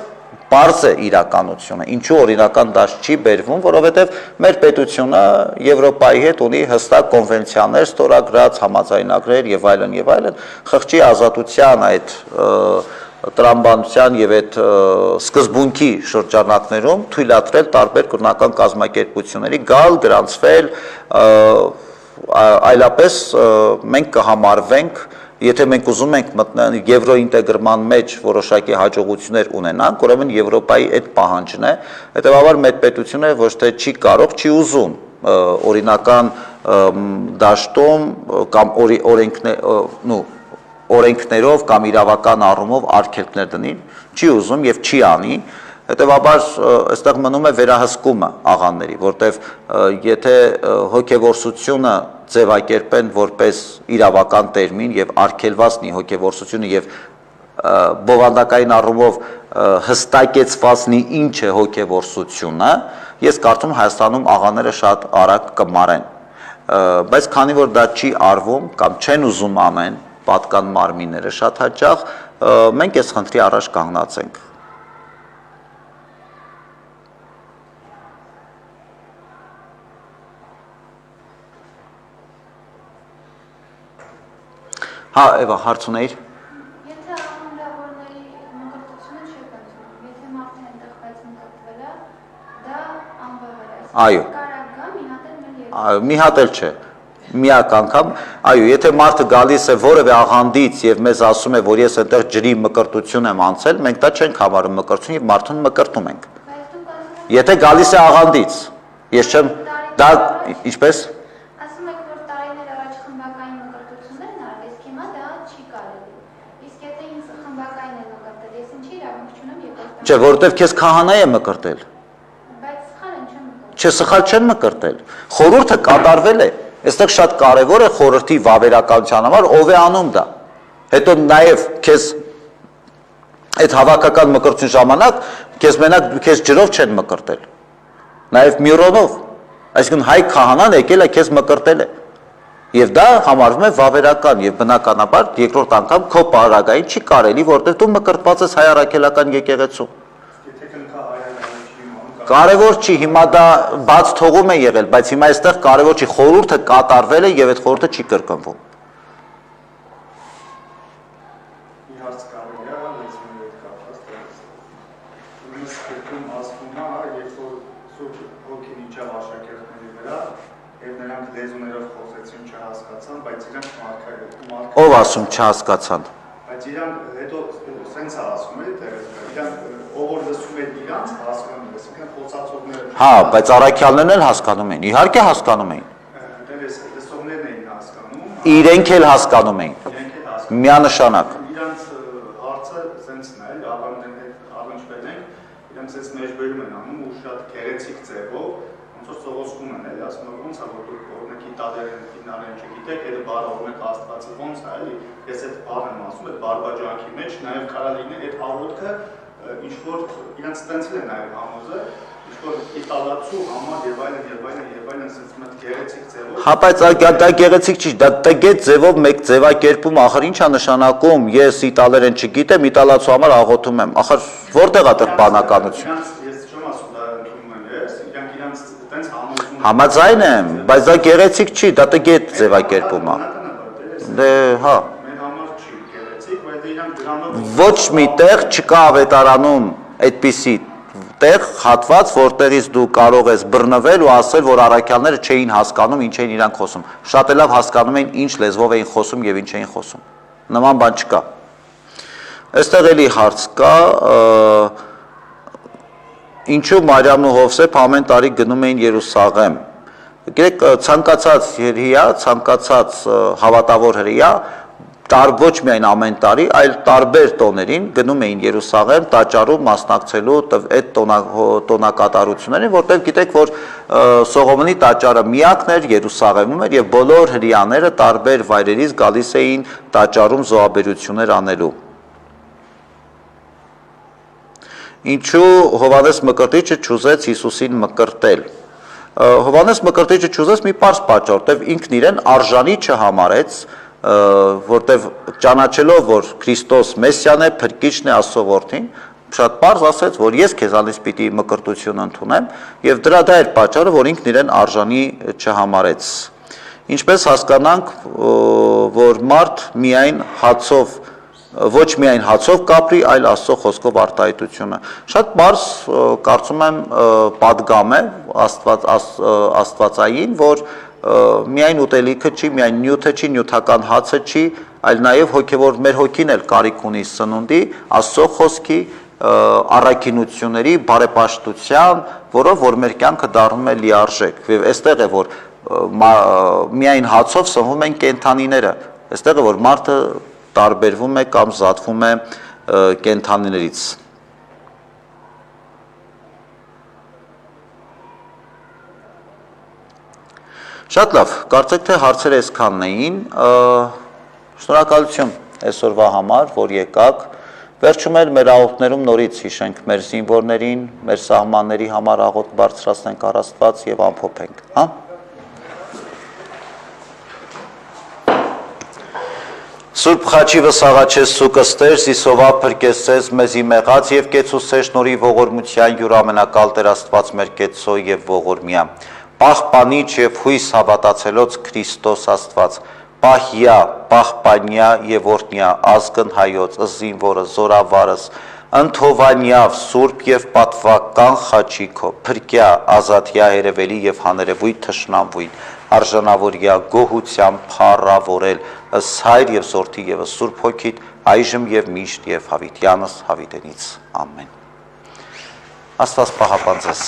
բարձ է իրականությունը։ Ինչու օրինական դաշտ չի բերվում, որովհետեւ մեր պետությունը Եվրոպայի հետ ունի հստակ կոնվենցիաներ, ստորագրած համաձայնագրեր եւ այլն, խղճի ազատության այդ տրամաբանության եւ այդ սկզբունքի շրջանակներում թույլատրել տարբեր կրոնական կազմակերպությունների գալ, գրանցվել, այլապես մենք կհամարվենք, եթե մենք ուզում ենք մտնել եվրոինտեգրման մեջ որոշակի հաջողություններ ունենանք, ուրեմն Եվրոպայի այդ պահանջն է, հետեւաբար մեր պետությունը ոչ թե չի կարող, չի ուզում օրինական դաշտում կամ օրենքներով կամ իրավական առումով արգելքներ դնի, չի ուզում եւ չի անի, հետեւաբար այստեղ մնում է վերահսկումը աղանների, որտեվ եթե հոգեվորսությունը ձևակերպեն որպես իրավական տերմին եւ արգելվածնի հոգեվորսությունը եւ բովանդակային առումով հստակեցվածնի ինչ է հոգեվորսությունը, ես կարծում Հայաստանում աղաները շատ արագ կմարեն, բայց քանի որ դա չի արվում կամ չեն ուզում ամեն պատկան մարմինները շատ հաճախ, մենք այս խնդրի առաջ կանգնած ենք։ Հա, Էվա, հարց ունեիր։ Եթե ամենավորների մկրտությունը չի կացվում, եթե մարդը այնտեղ բայց մկրտվել է, դա անբավար է։ Այո։ Կարող գա մի հատ էլ մեր երկու։ Մի հատ էլ չէ։ Միակ անգամ, այո, եթե մարդը գալիս է որևէ աղանդից եւ մեզ ասում է, որ ես այնտեղ ջրի մկրտություն եմ անցել, մենք դա չենք համարում մկրտություն եւ մարդուն մկրտում ենք։ Եթե գալիս է աղանդից, ես չեմ դա ինչպես Ասում եք, որ տարիներ առաջ խմբակային մկրտություններ են արվել, իսկ հիմա դա չի կարելի։ Իսկ եթե ինձ խմբակային է մկրտել, ես ինչի իրավունք չունեմ երկրորդ։ Չէ, որովհետեւ քեզ քահանա է մկրտել։ Բայց սխալ են չեմ մկրտել։ Չէ, սխալ չեն մկրտել։ Խորհուրդը կատարվել է։ Այստեղ շատ կարևոր է խորհրդի վավերականության համար ով է անում դա։ Հետո նաև քեզ այդ հավաքական մկրտության ժամանակ քեզ մենակ քեզ ջրով չեն մկրտել։ Նաև մյուրոնով։ Այսինքն հայ քահանան եկել է քեզ մկրտել է։ Եվ դա համարվում է վավերական եւ բնականաբար երկրորդ անգամ քո պարագային չի կարելի, որտեղ դու մկրտված ես հայ առաքելական եկեղեցու։ Կարևոր չի, հիմա դա բաց թողում է եղել, բայց հիմա այստեղ կարևոր չի, խորհուրդը կատարվել է եւ այդ խորհուրդը չի կրկնվում։ Մի հարց կարելի է լեզվի հետ կապված ուրեմն սկզբում ասվում է, երբ որ Սուրբ Հոգին իջավ աշակերտների վրա եւ նրանք լեզուներով խոսեցին, չհասկացան, բայց իրանք մարդկային Ով ասում չհասկացան։ բայց իրանք հետո սենց է ասում էլի դեռ իրանք ով որ լսում է իրանք հասկանում են, այսինքն խոսածողները Հա, բայց առաքյալներն էլ հասկանում էին։ Իհարկե հասկանում էին։ դեռ լսողներն էին հասկանում, Իրենք էլ հասկանում էին։ իրենք էլ հասկանում Միանշանակ։ Իրանց հարցը սենցն է, աղանդեն հետ առնչվել են, իրանք սենց մեջբերում են անում ու շատ գեղեցիկ ձևով, ոնց որ սողոսկում են, էլի, ասում են ոնց է, որ դուք օրինակ իտալերեն, ֆինալեն չգիտեք, այդ բառը օրինակ Աստվածը ոնց է, էլի, ես այդ բառն եմ ասում, այդ բարբաջանքի մեջ նաև կարա լինի այդ աղոթքը, ինչ որ իրանց ստենցել է նաև համոզը, ինչ որ իտալացու համար եւ այլն սենց մեծ գեղեցիկ ձևով Հա, բայց դա գեղեցիկ չի, դա տգետ ձևով մեկ ձևակերպում, ախր ի՞նչ է նշանակում, ես իտալերեն չգիտեմ, իտալացու համար աղոթում եմ, ախր որտեղ է դեռ բանականություն։ Ես չեմ ասում դա ընդունում եմ ես, իրանք տենց համոզում Համաձայն եմ, բայց դա գեղեցիկ չի, դա տգետ ձևակերպում է։ Դե, հա։ Մեր համար չի գեղեցիկ, բայց իրանք դրանով Ոչ մի տեղ չկա ավետարանում այդպիսի տեղ հատված, որտեղից դու կարող ես բռնվել ու ասել, որ առաքյալները չէին հասկանում, ինչ էին իրանք խոսում։ Շատ լավ հասկանում էին, ինչ լեզվով էին խոսում եւ ինչ էին խոսում։ Նման բան չկա։ Այստեղ էլի հարց կա, ինչու Մարիամն ու Հովսեփ ամեն տարի գնում էին Երուսաղեմ։ Գիտեք, ցանկացած հրեա, ցանկացած հավատավոր հրեա ոչ միայն ամեն տարի, այլ տարբեր տոներին գնում էին Երուսաղեմ տաճարում մասնակցելու այդ տոնակատարություններին, որտեղ գիտեք, որ Սողոմոնի տաճարը միակն էր Երուսաղեմում էր եւ բոլոր հրեաները տարբեր վայրերից գալիս էին տաճարում զոհաբերություններ անելու։ Ինչու Հովհաննես Մկրտիչը չուզեց Հիսուսին մկրտել։ Հովհաննես Մկրտիչը չուզեց մի պարզ պատճառ, որտեղ ինքն իրեն արժանի չհամարեց, որտեղ ճանաչելով, որ Քրիստոս Մեսիան է, Փրկիչն է, Աստծո որդին, շատ պարզ ասեց, որ ես քեզանից պիտի մկրտություն ընդունեմ, եւ դա էր պատճառը, որ ինքն իրեն արժանի չհամարեց։ Ինչպես հասկանանք, որ մարդ միայն հացով ոչ միայն հացով կապրի, այլ Աստծո խոսքով արտահայտությունը։ Շատ բարձ կարծում եմ պատգամ է աստվածային, որ միայն ուտելիքը չի, միայն նյութը չի, նյութական հացը չի, այլ նաև հոգևոր մեր հոգին էլ կարիք ունի սնունդի, Աստծո խոսքի, առաքինությունների, բարեպաշտության, որով որ մեր կյանքը դառնում է լիարժեք։ Եվ այստեղ է որ միայն հացով սնվում են կենդանիները, այստեղ է որ մարդը տարբերվում է կամ զատվում է կենդանիներից։ Շատ լավ, կարծեք թե հարցերը այսքանն էին, շնորհակալություն այսօրվա համար, որ եկաք, վերջում էլ մեր աղոթներում նորից հիշենք մեր զինվորներին, մեր սահմանների համար աղոթք բարձրացնենք առ Աստված եւ ամփոփենք, հա։ Սուրբ խաչի վսաղաչես սուկստեր, զիսովա փրկեսես մեզի մեղած եւ կեցուսեր շնորհի ողորմության յուր ամենակալ Տեր Աստված մեր կեցո եւ ողորմիա։ Պահպանիչ եւ հույս հավատացելոց Քրիստոս Աստված, պահյա, պահպանյա եւ օրհնյա ազգն հայոց, զինվորը, զորավարս, ընթովանյավ, սուրբ եւ պատվական խաչիքո, փրկյա, ազատյա, երևելի եւ հանրևույթ թշնամվույն, արժանավորյա, գոհությամբ փառավորել, ըստ Հայր եւ Որդի եւ Սուրբ Հոգիդ, այժմ եւ միշտ եւ հավիտյանս հավիտենից, ամեն։ Աստված պահապան ձեզ։